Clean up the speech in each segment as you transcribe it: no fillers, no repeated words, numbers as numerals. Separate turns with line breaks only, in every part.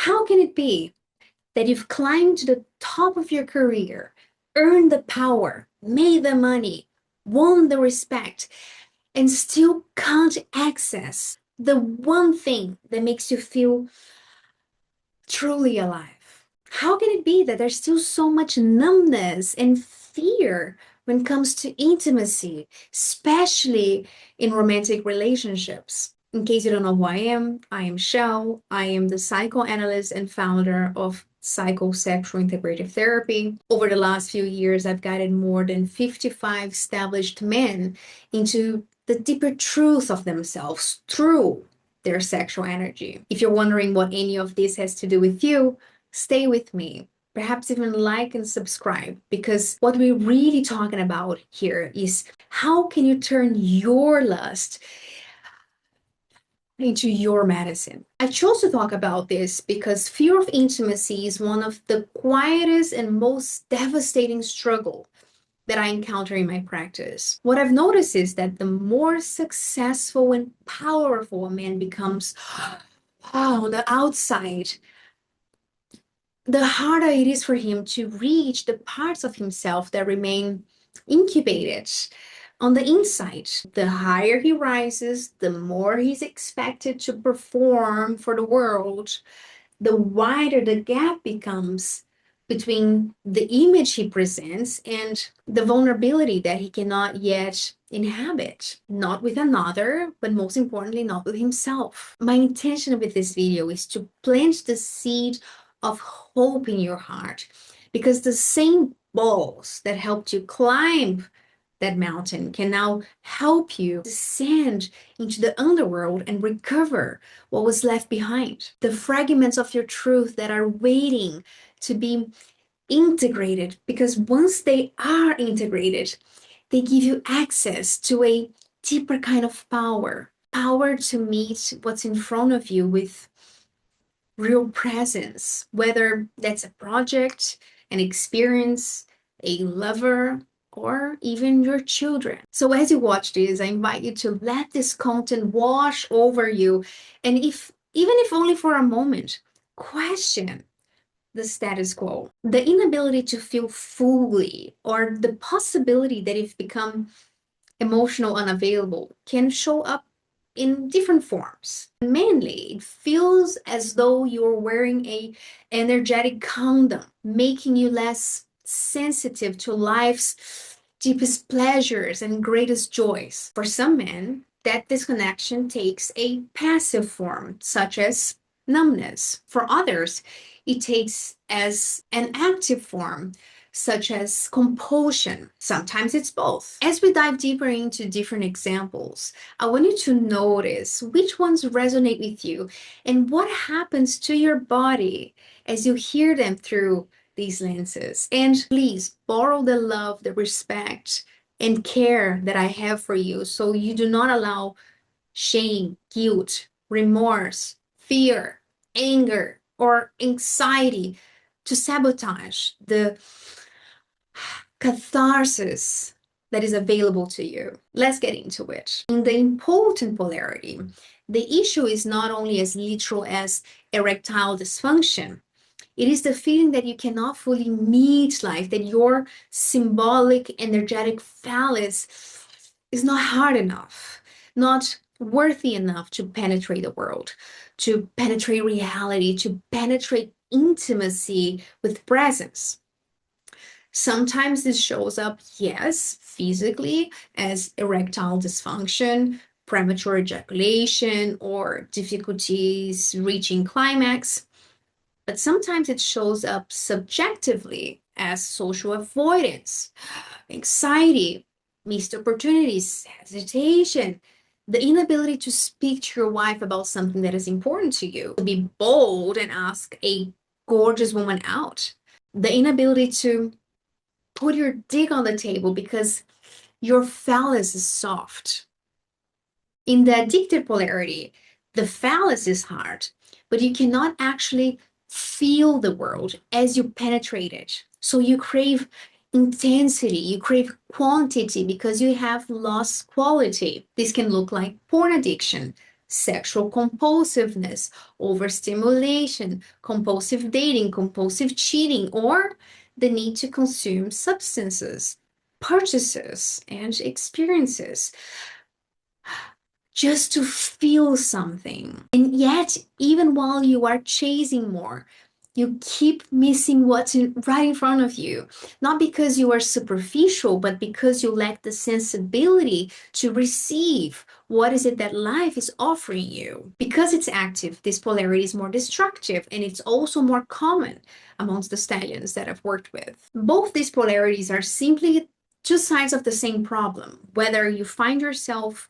How can it be that you've climbed to the top of your career, earned the power, made the money, won the respect, and still can't access the one thing that makes you feel truly alive? How can it be that there's still so much numbness and fear when it comes to intimacy, especially in romantic relationships? In case you don't know who I am Shell. I am the psychoanalyst and founder of psychosexual integrative therapy. Over the last few years, I've guided more than 55 established men into the deeper truth of themselves through their sexual energy. If you're wondering what any of this has to do with you, stay with me. Perhaps even like and subscribe, because what we're really talking about here is how can you turn your lust into your medicine. I chose to talk about this because fear of intimacy is one of the quietest and most devastating struggle that I encounter in my practice. What I've noticed is that the more successful and powerful a man becomes on the outside, the harder it is for him to reach the parts of himself that remain incubated on the inside. The higher he rises, the more he's expected to perform for the world, the wider the gap becomes between the image he presents and the vulnerability that he cannot yet inhabit, not with another, but most importantly, not with himself. My intention with this video is to plant the seed of hope in your heart, because the same balls that helped you climb that mountain can now help you descend into the underworld and recover what was left behind. The fragments of your truth that are waiting to be integrated, because once they are integrated, they give you access to a deeper kind of power. Power to meet what's in front of you with real presence, whether that's a project, an experience, a lover, or even your children. So as you watch this, I invite you to let this content wash over you. And even if only for a moment, question the status quo. The inability to feel fully, or the possibility that you've become emotional unavailable, can show up in different forms. Mainly, it feels as though you're wearing a energetic condom, making you less sensitive to life's deepest pleasures and greatest joys. For some men, that disconnection takes a passive form, such as numbness. For others, it takes as an active form, such as compulsion. Sometimes it's both. As we dive deeper into different examples, I want you to notice which ones resonate with you and what happens to your body as you hear them through these lenses. And please borrow the love, the respect, and care that I have for you, so you do not allow shame, guilt, remorse, fear, anger, or anxiety to sabotage the catharsis that is available to you. Let's get into it. In the impotent polarity, the issue is not only as literal as erectile dysfunction. It is the feeling that you cannot fully meet life, that your symbolic, energetic phallus is not hard enough, not worthy enough to penetrate the world, to penetrate reality, to penetrate intimacy with presence. Sometimes this shows up, yes, physically as erectile dysfunction, premature ejaculation, or difficulties reaching climax. But sometimes it shows up subjectively as social avoidance, anxiety, missed opportunities, hesitation, the inability to speak to your wife about something that is important to you, to be bold and ask a gorgeous woman out, the inability to put your dick on the table because your phallus is soft. In the addictive polarity, the phallus is hard, but you cannot actually feel the world as you penetrate it. So you crave intensity, you crave quantity because you have lost quality. This can look like porn addiction, sexual compulsiveness, overstimulation, compulsive dating, compulsive cheating, or the need to consume substances, purchases, and experiences just to feel something. And yet, even while you are chasing more, you keep missing what's right in front of you. Not because you are superficial, but because you lack the sensibility to receive what is it that life is offering you. Because it's active, this polarity is more destructive, and it's also more common amongst the stallions that I've worked with. Both these polarities are simply two sides of the same problem. Whether you find yourself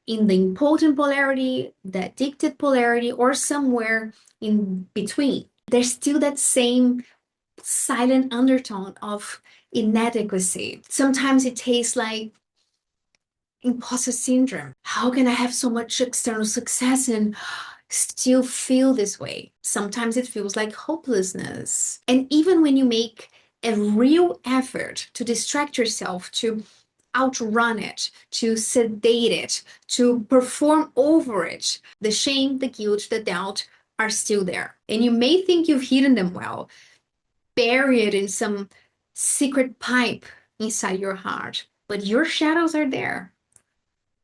in the impotent polarity, the addicted polarity, or somewhere in between, there's still that same silent undertone of inadequacy. Sometimes it tastes like imposter syndrome. How can I have so much external success and still feel this way? Sometimes it feels like hopelessness. And even when you make a real effort to distract yourself, to outrun it, to sedate it, to perform over it, the shame, the guilt, the doubt are still there. And you may think you've hidden them well, buried in some secret pipe inside your heart, but your shadows are there,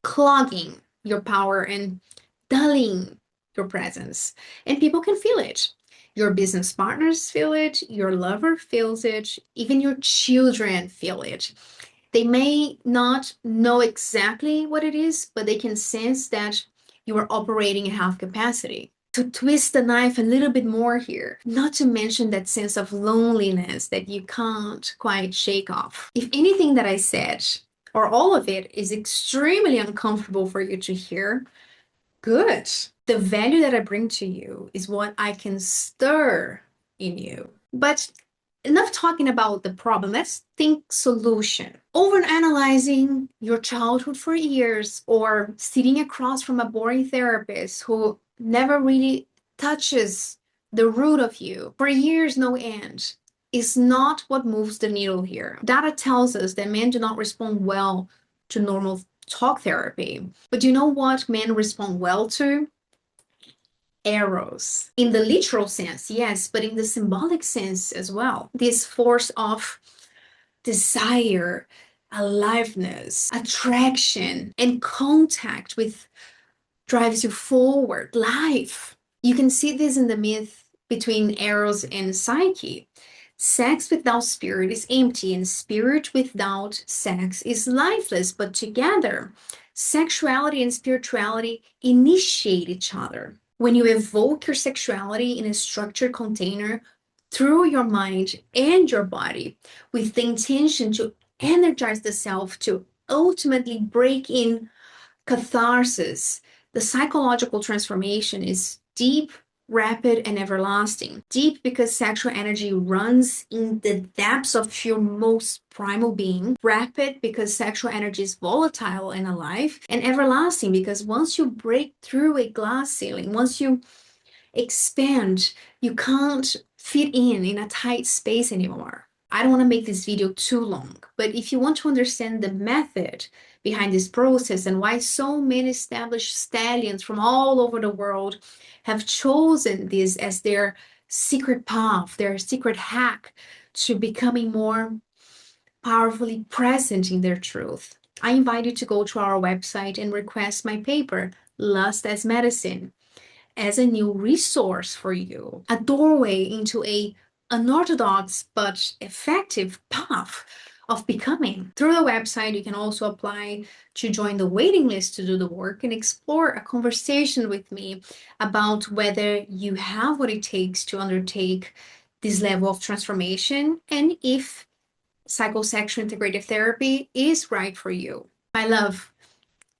clogging your power and dulling your presence. And people can feel it. Your business partners feel it, your lover feels it, even your children feel it. They may not know exactly what it is, but they can sense that you are operating at half capacity. To twist the knife a little bit more here, not to mention that sense of loneliness that you can't quite shake off. If anything that I said, or all of it, is extremely uncomfortable for you to hear, good. The value that I bring to you is what I can stir in you. But enough talking about the problem. Let's think solution. Overanalyzing your childhood for years or sitting across from a boring therapist who never really touches the root of you for years, no end, is not what moves the needle here. Data tells us that men do not respond well to normal talk therapy. But you know what men respond well to? Arrows. In the literal sense, yes, but in the symbolic sense as well. This force of desire, aliveness, attraction, and contact with drives you forward, life. You can see this in the myth between Eros and Psyche. Sex without spirit is empty, and spirit without sex is lifeless, but together, sexuality and spirituality initiate each other. When you evoke your sexuality in a structured container through your mind and your body with the intention to energize the self, to ultimately break in catharsis, the psychological transformation is deep, rapid, and everlasting. Deep because sexual energy runs in the depths of your most primal being. Rapid because sexual energy is volatile and alive. And everlasting because once you break through a glass ceiling, once you expand, you can't fit in a tight space anymore. I don't want to make this video too long, but if you want to understand the method behind this process and why so many established stallions from all over the world have chosen this as their secret path, their secret hack to becoming more powerfully present in their truth, I invite you to go to our website and request my paper, Lust as Medicine, as a new resource for you, a doorway into a unorthodox but effective path of becoming. Through the website, you can also apply to join the waiting list to do the work and explore a conversation with me about whether you have what it takes to undertake this level of transformation and if psychosexual integrative therapy is right for you. My love,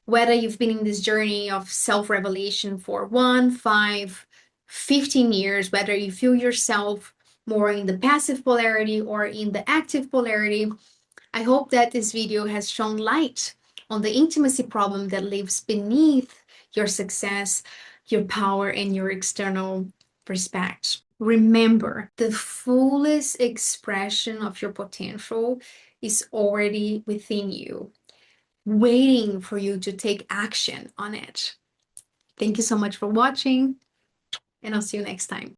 whether you've been in this journey of self-revelation for 1, 5, 15 years, whether you feel yourself more in the passive polarity or in the active polarity, I hope that this video has shone light on the intimacy problem that lives beneath your success, your power, and your external respect. Remember, the fullest expression of your potential is already within you, waiting for you to take action on it. Thank you so much for watching, and I'll see you next time.